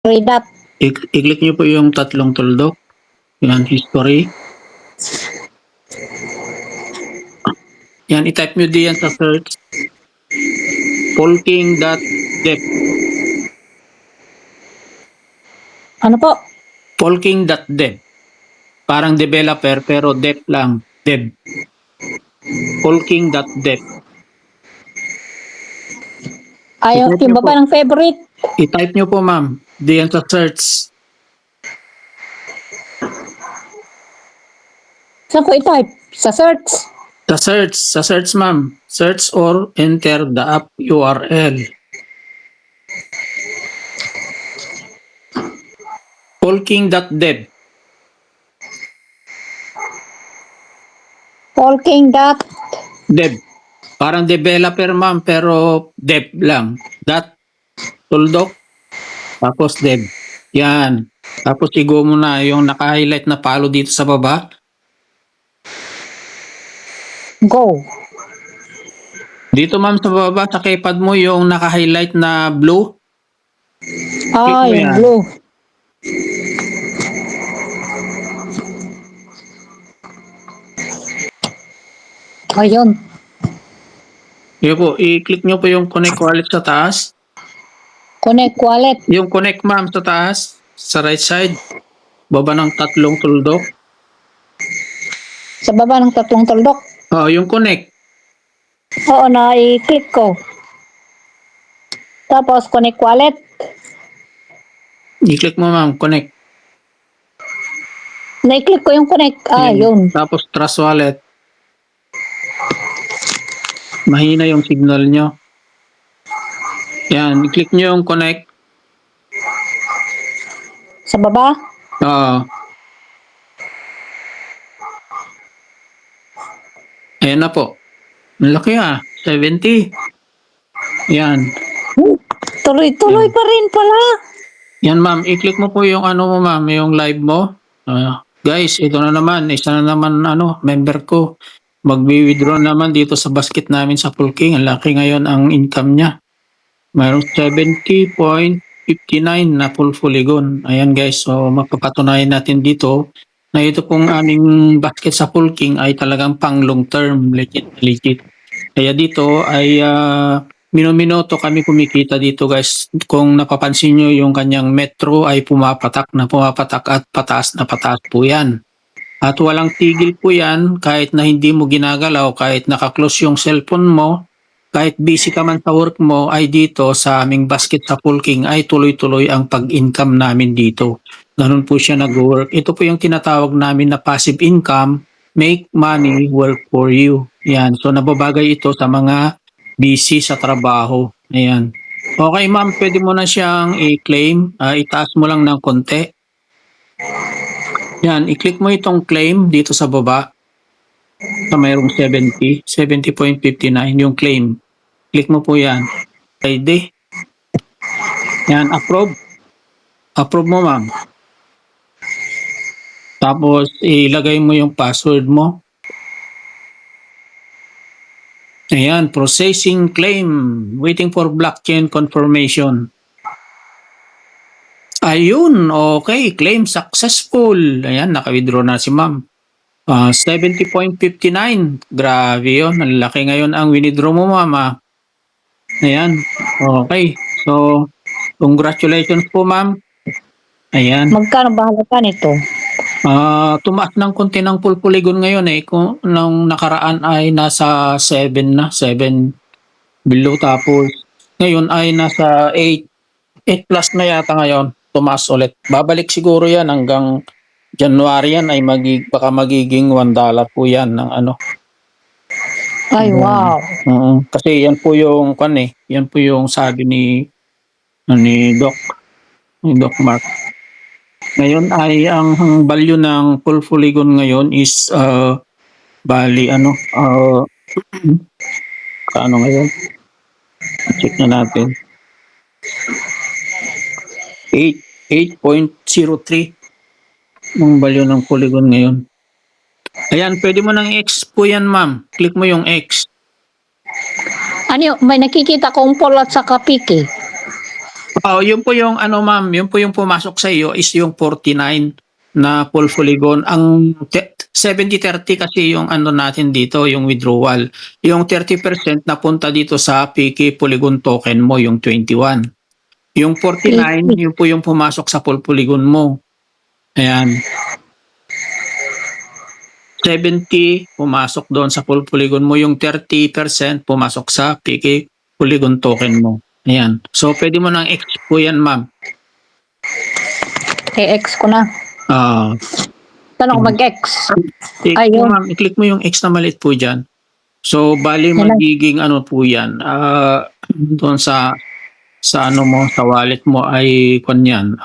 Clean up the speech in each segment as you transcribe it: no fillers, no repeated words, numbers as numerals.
Read that. I-click nyo po yung tatlong tuldok. Yan, history. Yan, i-type nyo diyan sa search. Polking.dev. Ano po? Polking.dev. Parang developer pero dev lang. Dev. Polking.dev. Ayaw, I-type yung nyo po. baba ng favorite. I-type nyo po, ma'am. Diyan sa search. Saan ko i-type? Sa search. Sa search, ma'am. Search or enter the app URL. Polking.dev. Polking.dev. Parang developer, ma'am, pero dev lang. Tuldok, tapos dev. Yan. Tapos igo mo na yung naka-highlight na palo dito sa baba. Go. Dito, ma'am, sa baba, sa keypad mo yung naka-highlight na blue. Ah, mo yung yan. blue. Ayun. Yun po, i-click nyo po yung connect wallet sa taas. Connect wallet. Yung connect, ma'am, sa taas, sa right side. Baba ng tatlong tuldok. Sa baba ng tatlong tuldok. Yung connect. Oo, na i-click ko. Tapos, connect wallet. I-click mo, ma'am, connect. Na-click ko yung connect. Yan. Yun. Tapos trust wallet. Mahina yung signal nyo. Yan, i-click nyo yung connect. Sa baba. Ayan na po. Malaki 70. Yan. Tuloy-tuloy pa rin pala. Yan, ma'am. I-click mo po yung ano mo, ma'am, yung live mo. Guys, ito na naman. Isa na naman, member ko. Magbi-withdraw naman dito sa basket namin sa Polking. Ang laki ngayon ang income niya. Mayroong 70.59 na full polygon. Ayan, guys. So, magpapatunayan natin dito na ito pong aming basket sa Polking ay talagang pang long term. Legit. Kaya dito ay minuminuto kami kumikita dito, guys. Kung napapansin nyo, yung kanyang metro ay pumapatak at pataas na pataas po yan. At walang tigil po yan kahit na hindi mo ginagalaw, kahit naka-close yung cellphone mo, kahit busy ka man sa work mo, ay dito sa aming basket sa Polking ay tuloy-tuloy ang pag-income namin dito. Ganun po siya nag-work. Ito po yung tinatawag namin na passive income, make money work for you. Yan. So nababagay ito sa mga busy sa trabaho. Ayan. Okay, ma'am, pwede mo na siyang i-claim. Itaas mo lang ng konti. Yan, i-click mo itong claim dito sa baba. Sa mayroong 70.59 yung claim. Click mo po yan. ID. Yan, approve. Approve mo, ma'am. Tapos, ilagay mo yung password mo. Ayan, processing claim. Waiting for blockchain confirmation. Ayun, okay. Claim successful. Ayan, naka-withdraw na si ma'am. 70.59. Grabe yun. Ang laki ngayon ang withdraw mo, ma'am. Ayan. Okay. So, congratulations po, ma'am. Ayan. Magkano ba halaga nito? Tumaas ng konti ng full polygon ngayon kung nung nakaraan ay nasa 7 na, 7 below, tapos ngayon ay nasa 8 plus na yata ngayon. Tumaas ulit. Babalik siguro yan hanggang January yan ay baka magiging $1 po yan ng ano. Ay, wow. Kasi yan po yung yan po yung sabi ni Doc Mark. Ngayon ay ang value ng full polygon ngayon is bali kaano ngayon? Check na natin. 8.03 ang value ng polygon ngayon. Ayan, pwede mo nang X po yan, ma'am. Click mo yung X. Ano, may nakikita kong polo at saka piki. Oh, yun po yung ano ma'am, yun po yung pumasok sa iyo is yung 49 na full polygon. Ang 70-30 kasi yung ano natin dito, yung withdrawal. Yung 30% napunta dito sa PK Polygon token mo, yung 21. Yung 49, yun po yung pumasok sa full polygon mo. Ayan. 70 pumasok doon sa full polygon mo, yung 30% pumasok sa PK Polygon token mo. Ayan. So, pwede mo nang X po yan, ma'am. I-X ko na. Ah, Saan ako mag-X? Ayun. ma'am, i-click mo yung X na maliit po dyan. So, bali Yan lang. magiging ano po yan, doon sa ano mo, sa wallet mo ay kanyan,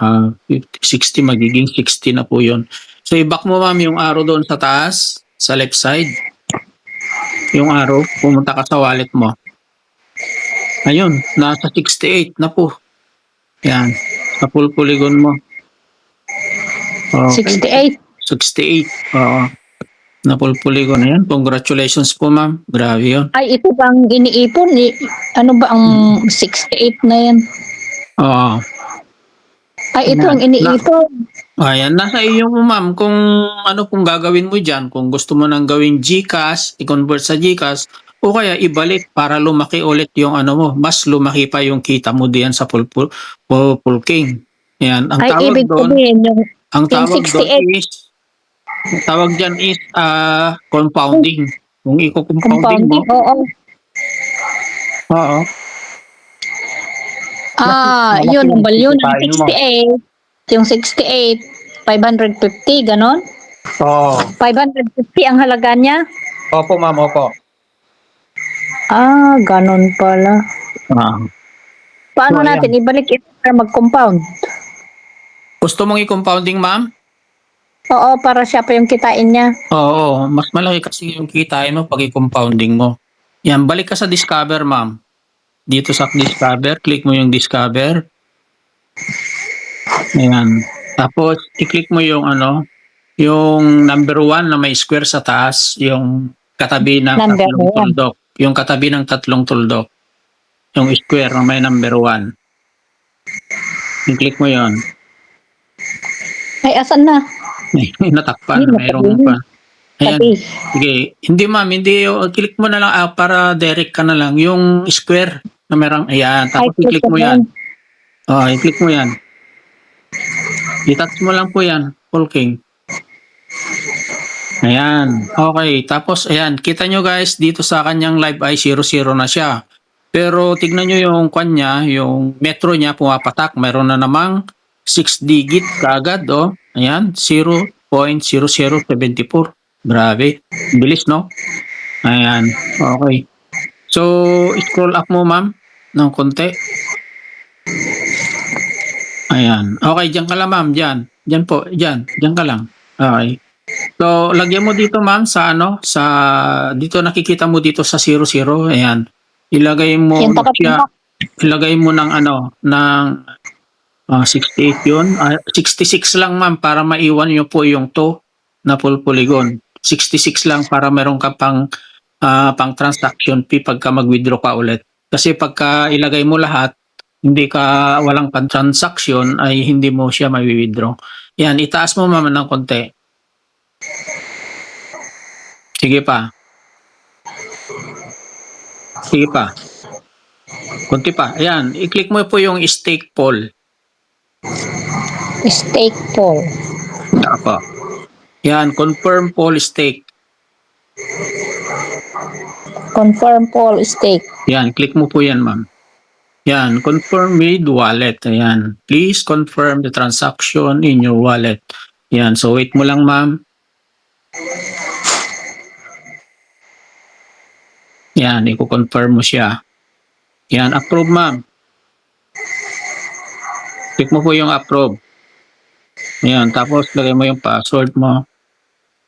60 magiging 60 na po yun. So, i-back mo ma'am yung arrow doon sa taas, sa left side. Yung arrow, pumunta ka sa wallet mo. Ayun, nasa 68 na po. Yan, sa full polygon mo. Okay. 68. 68, oo. Na full polygon na yan. Congratulations po ma'am. Grabe yun. Ay, ito bang iniipon? Ano ba ang 68 na yan? Oo. Ay, ito ang iniipon. Ayan, nasa iyo mo ma'am kung ano pong gagawin mo dyan. Kung gusto mo nang gawing GCash, i-convert sa GCash, o kaya ibalik para lumaki ulit yung ano mo. Mas lumaki pa yung kita mo diyan sa full king. Ayan, ang Ay, tawag ibig doon, sabihin ang yung tawag doon 68 is, ang tawag dyan is compounding. Kung i-compounding mo, compounding. Oo. oo. Malaki Yun ang value ng kikitain mo. 68. Yung 68, 550, ganon? Oo. 550 ang halaga niya? Opo ma'am, opo. Ganon pala. Paano So, ayan. natin ibalik ito para mag-compound? Gusto mong i-compounding ma'am? Oo, para siya pa yung kitain niya. Oo, mas malaki kasi yung kitain mo pag i-compounding mo. Yan, balik ka sa Discover, ma'am. Dito sa Discover, click mo yung Discover. Ayan. Tapos, i-click mo yung ano, yung number 1 na may square sa taas, yung katabi ng Number tatlong 1. tuldok. Yung katabi ng tatlong tuldok. Yung square na may number 1. I-click mo yon. Ay, asan na? Natakpan, Yun, mayroon pa. Ayan. Tabi. Sige. Hindi ma'am, hindi. Click mo na lang para direct ka na lang. Yung square na merang, ayan. Tapos Ay, i-click mo yan. I-click mo yan. I-touch mo lang po yan. Full king. Ayan. Okay. Tapos, ayan. Kita nyo guys, dito sa kanyang live ay 00 na siya. Pero tignan nyo yung kanya, yung metro niya pumapatak. Mayroon na namang 6 digit kaagad. Oh. Ayan. 0.0074. Grabe. Bilis, no? Ayan. Okay. So, scroll up mo, ma'am, ng konti. Ayan. Okay, dyan ka lang, ma'am. Dyan. Dyan po. Dyan. Dyan ka lang. Okay. So, lagyan mo dito, ma'am, sa ano, sa, dito nakikita mo dito sa 00. Ayan. Ilagay mo Yung siya. Ilagay mo ng ano, ng 68 yun. 66 lang, ma'am, para maiwan nyo po yung 2 na full polygon. 66 lang para meron ka pang transaction fee pagka mag-withdraw ka ulit. Kasi pagka ilagay mo lahat, hindi ka walang pan-transaction ay hindi mo siya mai-withdraw. Yan, itaas mo ma'am ng konti. Sige pa. Sige pa. Konti pa. Ayan, i-click mo po yung stake poll. Stake poll. Apa. Yan, confirm poll stake. Confirm poll stake. Yan, click mo po yan, ma'am. Yan, confirm with wallet. Ayan, please confirm the transaction in your wallet. Yan, so wait mo lang, ma'am. Yan, i-confirm mo siya. Yan, approve, ma'am. Click mo po yung approve. Yan, tapos lagay mo yung password mo.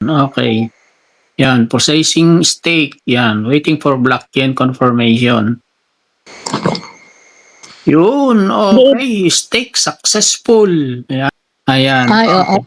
Okay. Yan, processing stake. Yan, waiting for blockchain confirmation. Yun, okay. Stake successful. Ayan. Ayan. Ay, oo.